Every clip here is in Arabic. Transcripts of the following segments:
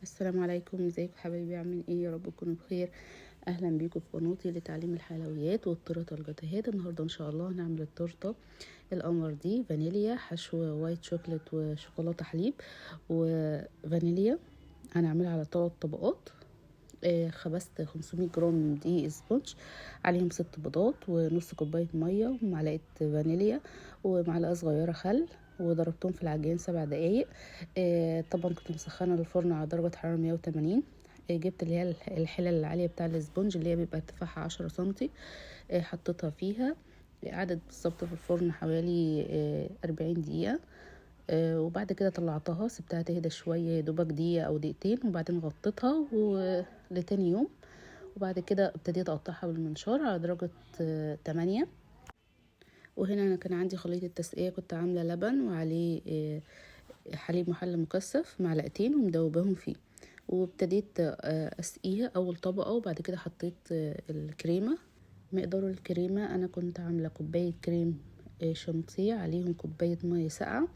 السلام عليكم، ازيكم حبايبي؟ عاملين ايه؟ يا رب تكونوا بخير. اهلا بيكم في قناتي لتعليم الحلويات والطرق الجاتوهات. النهارده ان شاء الله هنعمل التورته القمر دي فانيليا، حشو وايت شوكليت وشوكولاته حليب وفانيليا. هنعملها على 3 طبقات. خبزت 500 جرام دقيق سبونج، عليهم 6 بيضات ونص كوبايه ميه ومعلقه فانيليا ومعلقه صغيره خل، وضربتهم في العجين 7 دقايق. طبعا كنت مسخنه الفرن على درجه حراره 180. جبت اللي هي الحله العاليه بتاع الاسبونج اللي هي بيبقى ارتفاعها 10 سنتي. حطيتها فيها، قعدت بالظبط في الفرن حوالي 40 دقيقه. وبعد كده طلعتها، سبتها تهدى شويه يا دوبك دقيقه او دقيقتين، وبعدين غطيتها لتاني يوم. وبعد كده ابتديت اقطعها بالمنشار على درجه 8. وهنا انا كان عندي خليط التسقيه، كنت عامله لبن وعليه حليب محلى مكثف معلقتين ومدوباهم فيه. وابتديت اسقيها اول طبقه، وبعد كده حطيت الكريمه. مقدار الكريمه انا كنت عامله كوبايه كريم شانتيه، عليهم كوبايه ميه ساقعه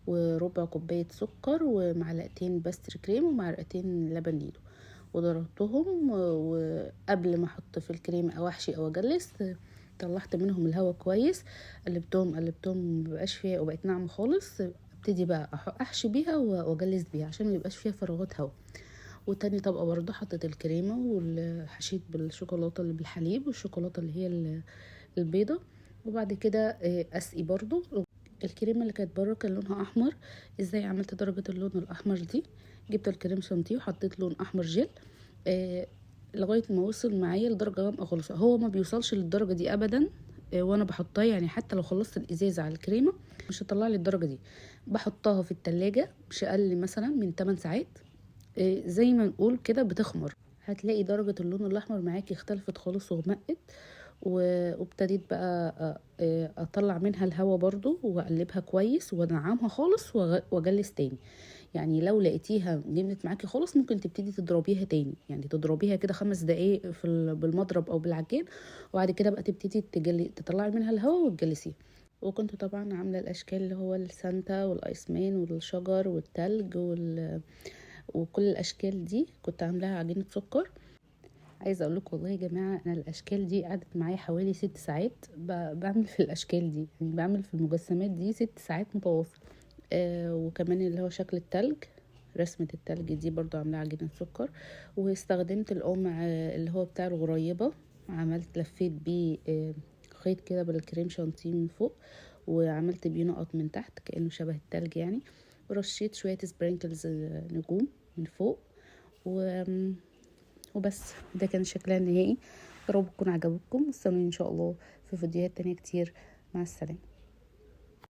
وربع كوبايه سكر ومعلقتين باستر كريم ومعلقتين لبن نيدو، وضربتهم. وقبل ما احط في الكريمه او احشي او اجلس، طلعت منهم الهواء كويس، قلبتهم مبقاش فيها وبقت ناعمه خالص. ابتدي بقى احشي بيها واجلس بيها عشان ميبقاش فيها فراغات هواء. وتاني طبقه برضو حطيت الكريمه وحشيت بالشوكولاته اللي بالحليب والشوكولاته اللي هي البيضه. وبعد كده اسقي برضو. الكريمه اللي كانت بره كان لونها احمر. ازاي عملت درجه اللون الاحمر دي؟ جبت الكريم شانتيه وحطيت لون احمر جل لغايه ما وصل معايا لدرجه غامقه خالص. هو ما بيوصلش للدرجه دي ابدا وانا بحطها، يعني حتى لو خلصت الازازه على الكريمه مش هطلع لي الدرجه دي. بحطها في التلاجة مش اقل مثلا من 8 ساعات. زي ما نقول كده بتخمر، هتلاقي درجه اللون الاحمر معاكي اختلفت خالص وغمقت. وابتديت بقى اطلع منها الهواء برضو واقلبها كويس وانعمها خالص واجلس تاني. يعني لو لقيتيها جمدت معاكي خالص ممكن تبتدي تضربيها تاني، يعني تضربيها كده 5 دقايق بالمضرب او بالعجين، وبعد كده بقى تبتدي تطلعي منها الهواء وتجلسيها. وكنت طبعا عامله الاشكال اللي هو السانتا والايسمان والشجر والتلج وكل الاشكال دي كنت عاملاها عجينه سكر. عايزه اقول لكم والله يا جماعه، انا الاشكال دي قعدت معايا حوالي 6 ساعات. بعمل في الاشكال دي، يعني بعمل في المجسمات دي 6 ساعات متواصل. وكمان اللي هو شكل التلج، رسمة التلج دي برضو عاملاها عجينة سكر. واستخدمت القمع اللي هو بتاع الغريبة، عملت لفيت بيه خيط كده بالكريم شانتيه من فوق، وعملت بيه نقط من تحت كأنه شبه التلج يعني. ورشيت شوية سبرينكلز نجوم من فوق وبس. ده كان شكلها النهائي. يا رب يكون عجبكم، استنوني ان شاء الله في فيديوهات تانية كتير. مع السلامة.